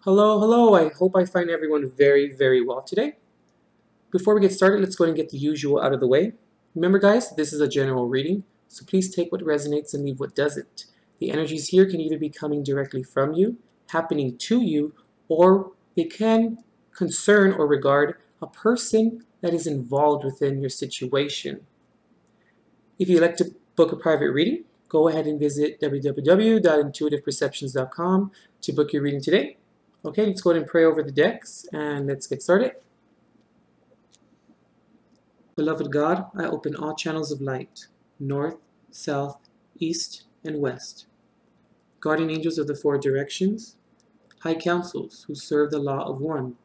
Hello, hello. I hope I find everyone very, very well today. Before we get started, let's go ahead and get the usual out of the way. Remember, guys, this is a general reading, so please take what resonates and leave what doesn't. The energies here can either be coming directly from you, happening to you, or they can concern or regard a person that is involved within your situation. If you'd like to book a private reading, go ahead and visit www.intuitiveperceptions.com to book your reading today. Okay, let's go ahead and pray over the decks and let's get started. Beloved God, I open all channels of light, north, south, east, and west. Guardian angels of the four directions, high councils who serve the law of one,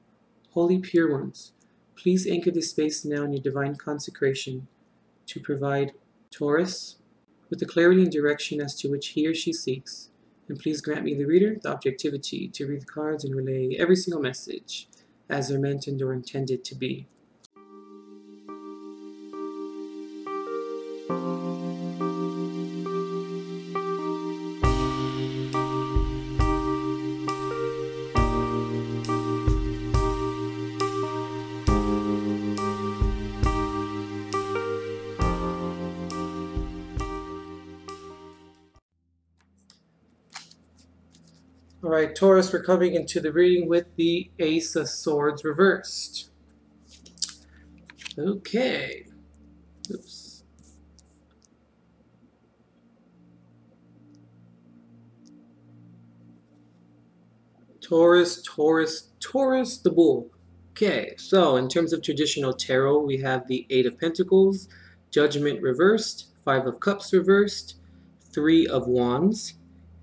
holy pure ones, please anchor this space now in your divine consecration to provide Taurus with the clarity and direction as to which he or she seeks. And please grant me, the reader, the objectivity to read the cards and relay every single message as they're meant and or intended to be. Alright, Taurus, we're coming into the reading with the Ace of Swords reversed. Okay. Oops. Taurus, Taurus, Taurus the Bull. Okay, so in terms of traditional tarot, we have the Eight of Pentacles, Judgment reversed, Five of Cups reversed, Three of Wands,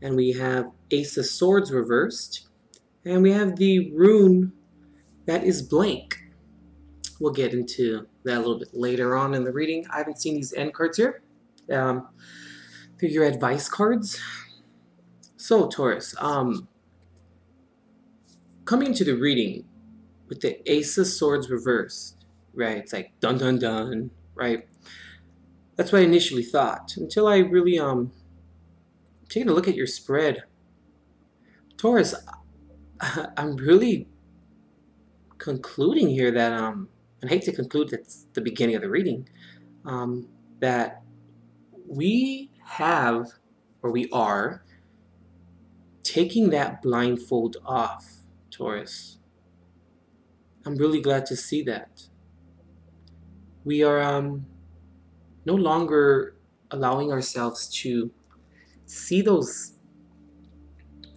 and we have Ace of Swords reversed, and we have the rune that is blank. We'll get into that a little bit later on in the reading. I haven't seen these end cards here. They're your advice cards. So Taurus, coming into the reading with the Ace of Swords reversed, right? It's like dun dun dun, right? That's what I initially thought until I really taking a look at your spread. Taurus, I'm really concluding here that I hate to conclude that's the beginning of the reading, that we have, or we are, taking that blindfold off, Taurus. I'm really glad to see that. We are no longer allowing ourselves to see those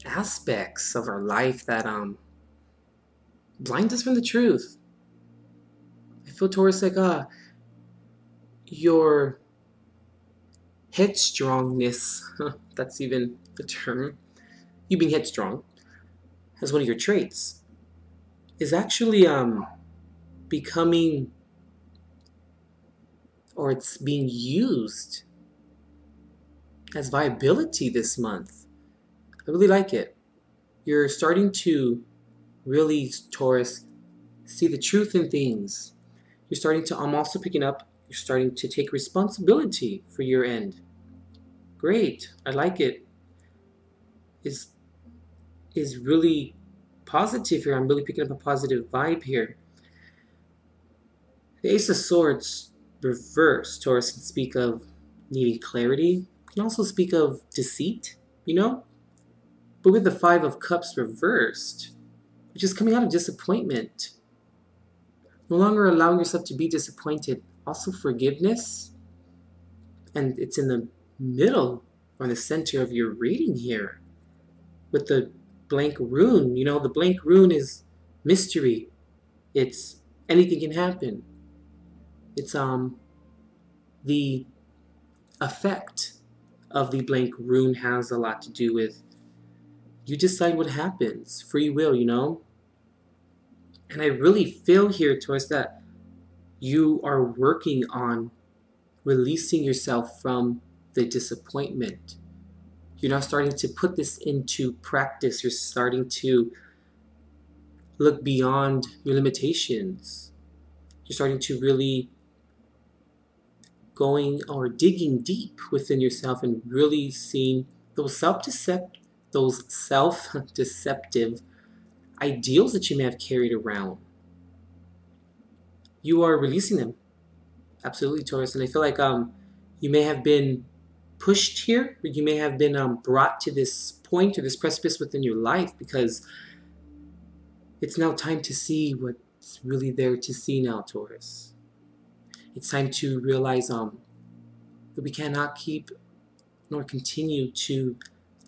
aspects of our life that blind us from the truth. I feel, Taurus, like your headstrongness, that's even the term, you being headstrong as one of your traits, is actually becoming, or it's being used as viability this month. I really like it. You're starting to really, Taurus, see the truth in things. You're starting to, I'm also picking up, you're starting to take responsibility for your end. Great, I like it. Is really positive here. I'm really picking up a positive vibe here. The Ace of Swords reversed, Taurus, can speak of needing clarity. Can also speak of deceit, you know? But with the Five of Cups reversed, which is coming out of disappointment, no longer allowing yourself to be disappointed. Also forgiveness, and it's in the middle or in the center of your reading here with the blank rune. You know, the blank rune is mystery. It's anything can happen. It's the effect of the blank rune has a lot to do with you decide what happens. Free will, you know? And I really feel here, Taurus, that you are working on releasing yourself from the disappointment. You're now starting to put this into practice. You're starting to look beyond your limitations. You're starting to really going or digging deep within yourself and really seeing those self-deceptive ideals that you may have carried around. You are releasing them. Absolutely, Taurus. And I feel like you may have been pushed here, or you may have been brought to this point or this precipice within your life, because it's now time to see what's really there to see now, Taurus. It's time to realize that we cannot keep nor continue to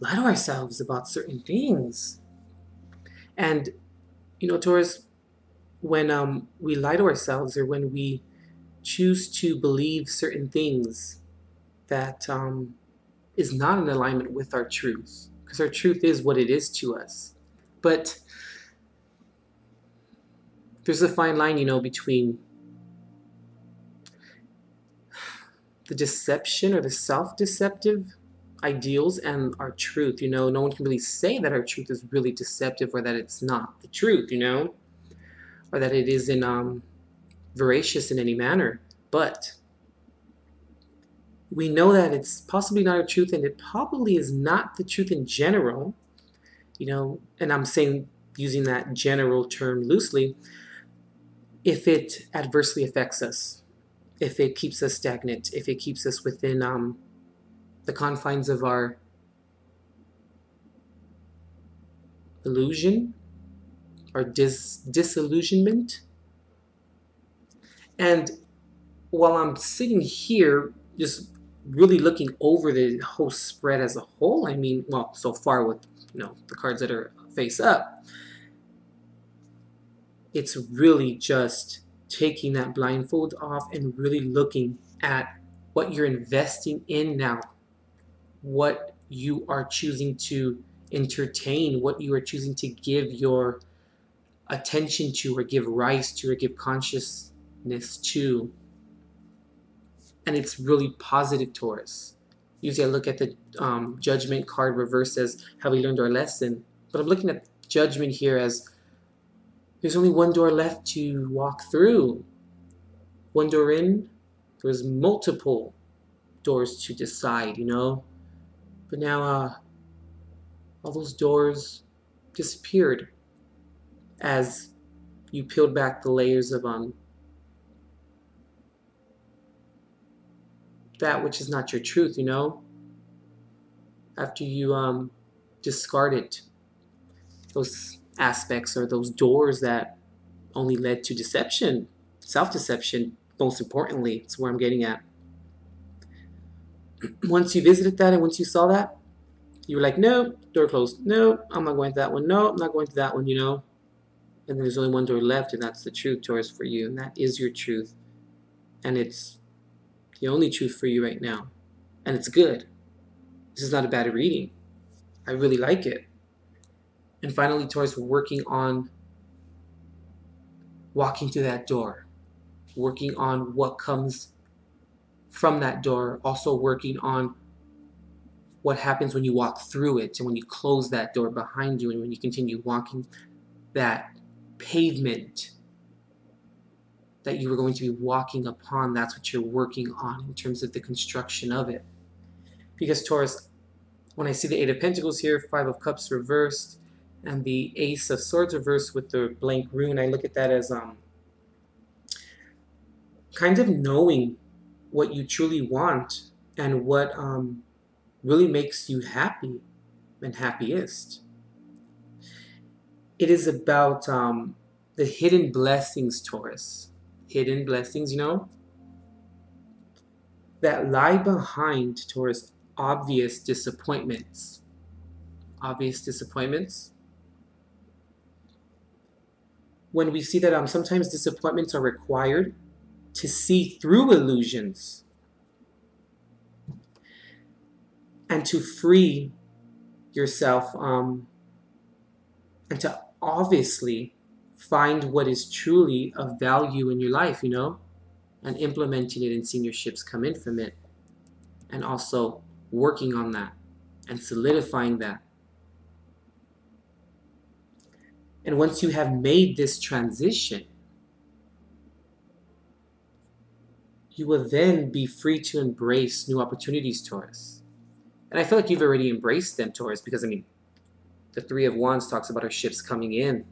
lie to ourselves about certain things. And, you know, Taurus, when we lie to ourselves, or when we choose to believe certain things that is not in alignment with our truth, because our truth is what it is to us. But there's a fine line, you know, between the deception or the self-deceptive ideals and our truth. You know, no one can really say that our truth is really deceptive, or that it's not the truth, you know, or that it isn't veracious in any manner. But we know that it's possibly not our truth, and it probably is not the truth in general, you know, and I'm saying, using that general term loosely, if it adversely affects us, if it keeps us stagnant, if it keeps us within the confines of our illusion, our disillusionment. And while I'm sitting here just really looking over the whole spread as a whole, I mean, well, so far with, you know, the cards that are face up, it's really just taking that blindfold off and really looking at what you're investing in now, what you are choosing to entertain, what you are choosing to give your attention to, or give rise to, or give consciousness to. And it's really positive, Taurus. Usually I look at the judgment card reversed as how we learned our lesson, but I'm looking at judgment here as there's only one door left to walk through. One door in, there's multiple doors to decide, you know. But now all those doors disappeared as you peeled back the layers of that which is not your truth, you know. After you discarded those aspects, or those doors that only led to deception, self-deception, most importantly, it's where I'm getting at. Once you visited that, and once you saw that, you were like, no, door closed. No, I'm not going to that one. No, I'm not going to that one, you know. And there's only one door left, and that's the truth, Taurus, for you. And that is your truth. And it's the only truth for you right now. And it's good. This is not a bad reading. I really like it. And finally, Taurus, we're working on walking through that door, working on what comes from that door, also working on what happens when you walk through it, and when you close that door behind you, and when you continue walking that pavement that you were going to be walking upon. That's what you're working on in terms of the construction of it. Because, Taurus, when I see the Eight of Pentacles here, Five of Cups reversed, and the Ace of Swords reversed with the blank rune, I look at that as kind of knowing what you truly want, and what really makes you happy and happiest. It is about the hidden blessings, Taurus. Hidden blessings, you know, that lie behind, Taurus, obvious disappointments. Obvious disappointments. When we see that sometimes disappointments are required to see through illusions, and to free yourself, and to obviously find what is truly of value in your life, you know, and implementing it and seeing your ships come in from it, and also working on that and solidifying that. And once you have made this transition, you will then be free to embrace new opportunities, Taurus. And I feel like you've already embraced them, Taurus, because, I mean, the Three of Wands talks about our ships coming in.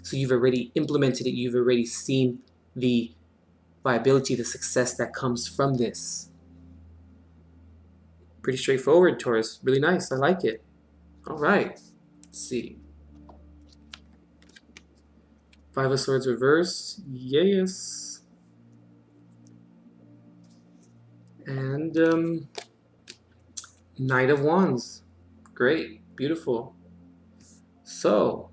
So you've already implemented it. You've already seen the viability, the success that comes from this. Pretty straightforward, Taurus. Really nice. I like it. All right. Let's see. Five of Swords reversed. Yes. And Knight of Wands. Great. Beautiful. So,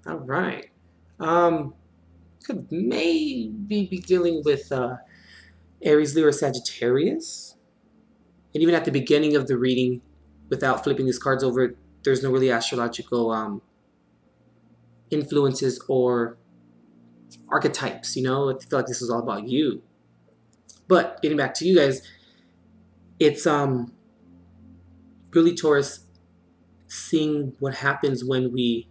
all right. Could maybe be dealing with Aries, Leo, or Sagittarius. And even at the beginning of the reading, without flipping these cards over, there's no really astrological influences or archetypes, you know? I feel like this is all about you. But getting back to you guys, it's really Taurus seeing what happens when we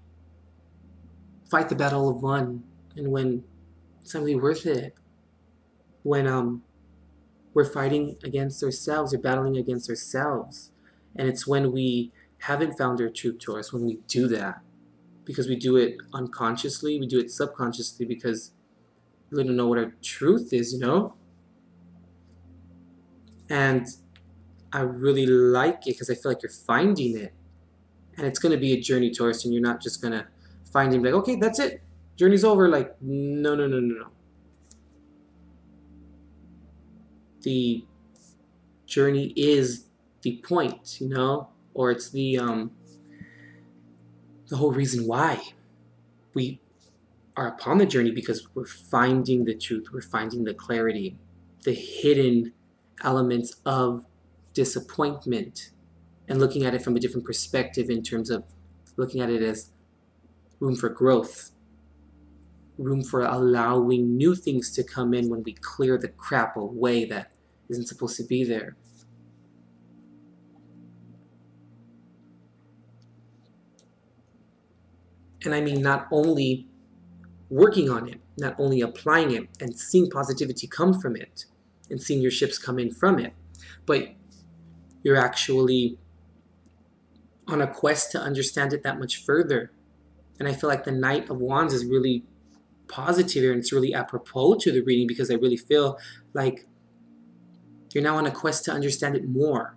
fight the battle of one and when it's not really worth it. When we're fighting against ourselves or battling against ourselves. And it's when we haven't found our true Taurus, when we do that. Because we do it unconsciously, we do it subconsciously because we really don't know what our truth is, you know? And I really like it because I feel like you're finding it. And it's going to be a journey, Taurus, and you're not just going to find him like, okay, that's it. Journey's over. Like, no, no, no, no, no. The journey is the point, you know? Or it's the whole reason why we are upon the journey, because we're finding the truth, we're finding the clarity, the hidden elements of disappointment, and looking at it from a different perspective in terms of looking at it as room for growth, room for allowing new things to come in when we clear the crap away that isn't supposed to be there. And I mean not only working on it, not only applying it and seeing positivity come from it and seeing your ships come in from it, but you're actually on a quest to understand it that much further. And I feel like the Knight of Wands is really positive here, and it's really apropos to the reading because I really feel like you're now on a quest to understand it more.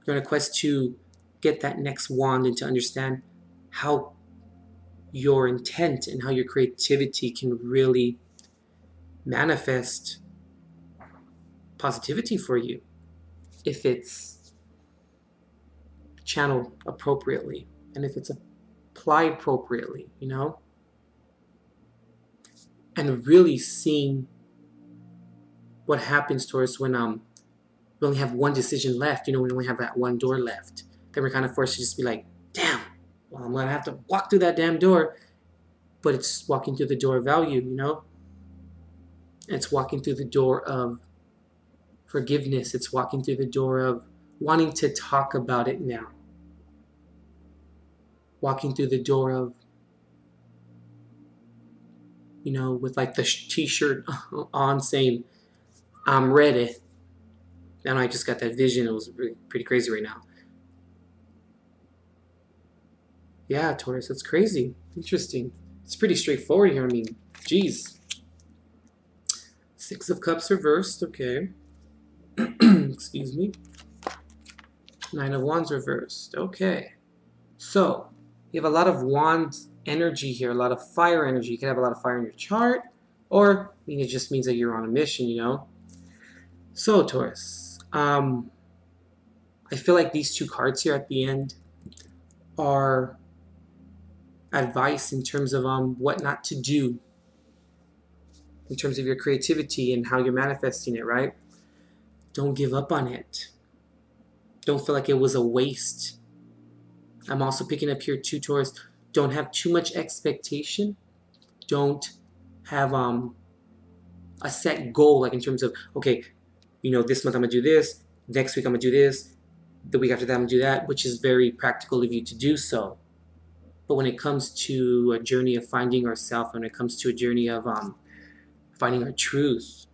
You're on a quest to get that next wand and to understand how your intent and how your creativity can really manifest positivity for you if it's channeled appropriately and if it's applied appropriately, you know? And really seeing what happens to us when we only have one decision left, you know, we only have that one door left. Then we're kind of forced to just be like, damn, well, I'm going to have to walk through that damn door. But it's walking through the door of value, you know? It's walking through the door of forgiveness. It's walking through the door of wanting to talk about it now. Walking through the door of, you know, with like the t-shirt on saying, I'm ready. And I just got that vision. It was really pretty crazy right now. Yeah, Taurus, that's crazy. Interesting. It's pretty straightforward here. I mean, geez. Six of Cups reversed. Okay. Excuse me. Nine of Wands reversed. Okay. So, you have a lot of Wand energy here, a lot of fire energy. You can have a lot of fire in your chart, or I mean, it just means that you're on a mission, you know? So, Taurus, I feel like these two cards here at the end are advice in terms of what not to do in terms of your creativity and how you're manifesting it, right? Don't give up on it. Don't feel like it was a waste. I'm also picking up here too, Taurus. Don't have too much expectation. Don't have a set goal, like in terms of, okay, you know, this month I'm gonna do this, next week I'm gonna do this, the week after that I'm gonna do that, which is very practical of you to do so. But when it comes to a journey of finding ourselves, when it comes to a journey of finding our truth,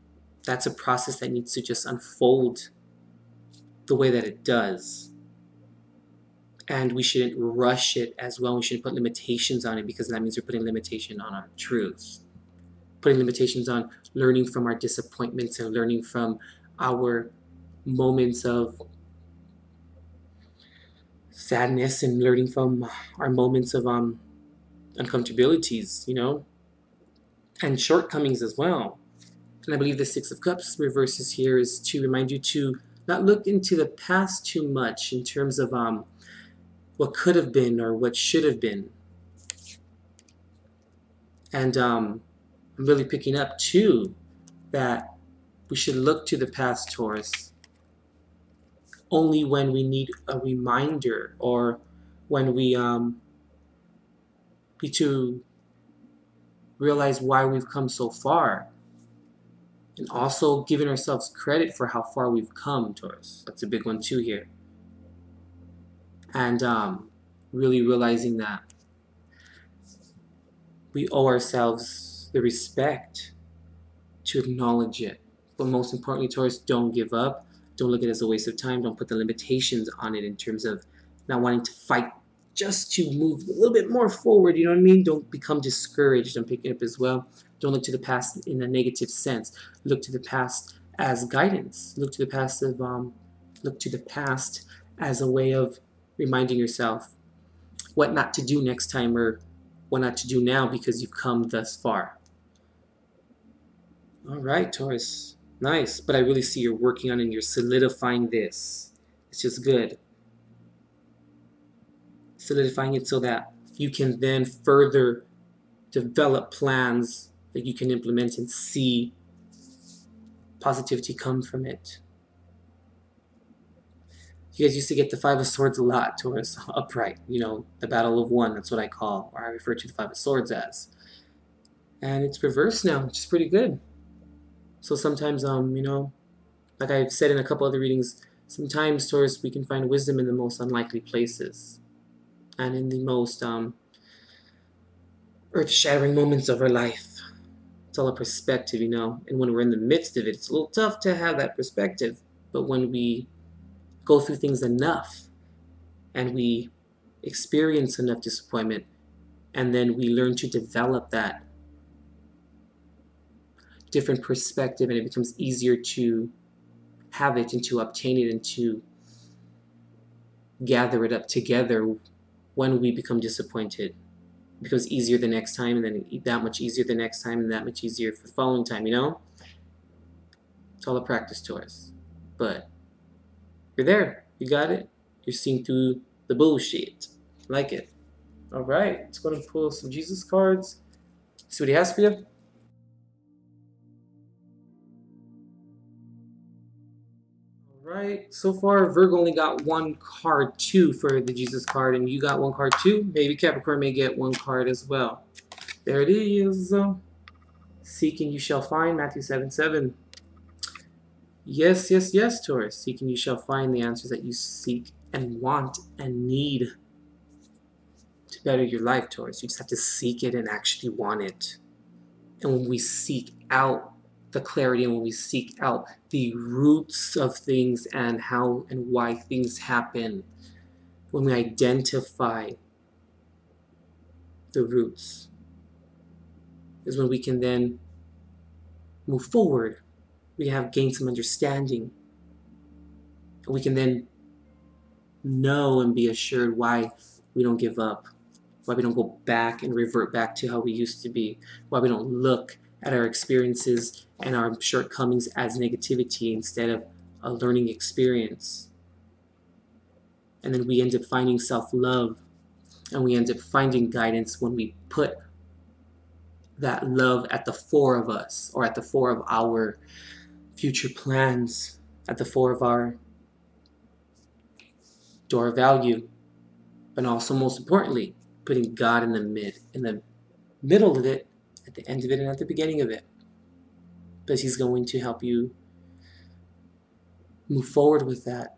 that's a process that needs to just unfold the way that it does. And we shouldn't rush it as well. We shouldn't put limitations on it, because that means we're putting limitation on our truth. Putting limitations on learning from our disappointments and learning from our moments of sadness and learning from our moments of uncomfortabilities, and shortcomings as well. And I believe the Six of Cups reverses here is to remind you to not look into the past too much in terms of what could have been or what should have been. And I'm really picking up too that we should look to the past, Taurus, only when we need a reminder, or when we need to realize why we've come so far. And also giving ourselves credit for how far we've come, Taurus. That's a big one too here. And really realizing that we owe ourselves the respect to acknowledge it. But most importantly, Taurus, don't give up. Don't look at it as a waste of time. Don't put the limitations on it in terms of not wanting to fight just to move a little bit more forward. You know what I mean? Don't become discouraged. I'm picking up as well. Don't look to the past in a negative sense. Look to the past as guidance. Look to the past as a way of reminding yourself what not to do next time, or what not to do now, because you've come thus far. All right, Taurus. Nice. But I really see you're working on it and you're solidifying this. It's just good. Solidifying it so that you can then further develop plans that you can implement and see positivity come from it. You guys used to get the Five of Swords a lot, Taurus, upright. The Battle of One, that's what I call, or I refer to the Five of Swords as. And it's reversed now, which is pretty good. So sometimes, like I've said in a couple other readings, sometimes, Taurus, we can find wisdom in the most unlikely places. And in the most earth-shattering moments of our life. It's all a perspective, And when we're in the midst of it, it's a little tough to have that perspective. But when we go through things enough, and we experience enough disappointment, and then we learn to develop that different perspective, and it becomes easier to have it and to obtain it and to gather it up together when we become disappointed. It becomes easier the next time, and then that much easier the next time, and that much easier for the following time, It's all a practice, Taurus. But you're there. You got it. You're seeing through the bullshit. Like it. All right. Let's go and pull some Jesus cards. See what he has for you. All right. So far, Virgo only got one card, too, for the Jesus card, and you got one card, too. Maybe Capricorn may get one card as well. There it is. Seeking you shall find, Matthew 7:7. Yes, yes, yes, Taurus. Seeking you shall find the answers that you seek and want and need to better your life, Taurus. You just have to seek it and actually want it. And when we seek out the clarity, and when we seek out the roots of things and how and why things happen, when we identify the roots, is when we can then move forward. We have gained some understanding. And we can then know and be assured why we don't give up, why we don't go back and revert back to how we used to be, why we don't look at our experiences and our shortcomings as negativity instead of a learning experience. And then we end up finding self-love, and we end up finding guidance when we put that love at the fore of us, or at the fore of our future plans, at the fore of our door of value, but also most importantly, putting God in the middle of it, at the end of it, and at the beginning of it, because He's going to help you move forward with that.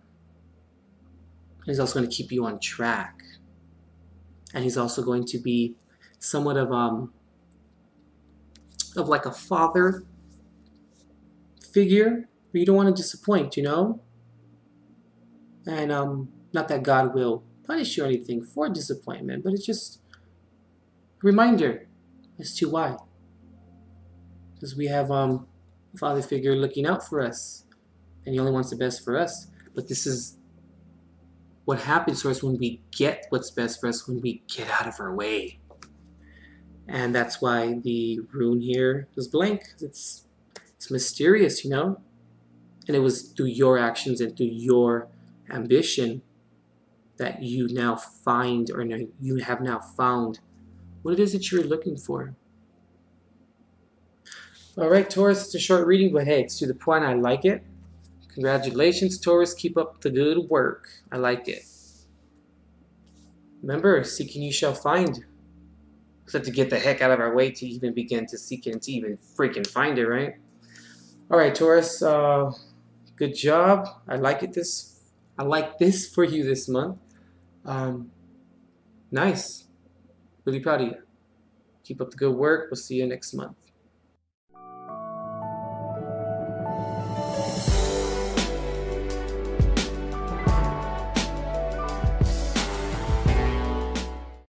He's also going to keep you on track, and He's also going to be somewhat of like a father figure, but you don't want to disappoint, And not that God will punish you or anything for disappointment, but it's just a reminder as to why. Because we have a father figure looking out for us, and he only wants the best for us. But this is what happens to us when we get what's best for us, when we get out of our way. And that's why the rune here is blank. It's mysterious, you know? And it was through your actions and through your ambition that you now find, or no, you have now found what it is that you're looking for. All right, Taurus, it's a short reading, but hey, it's to the point. I like it. Congratulations, Taurus. Keep up the good work. I like it. Remember, seeking you shall find. Except to get the heck out of our way to even begin to seek it and to even freaking find it, right? All right, Taurus. Good job. I like this for you this month. Nice. Really proud of you. Keep up the good work. We'll see you next month.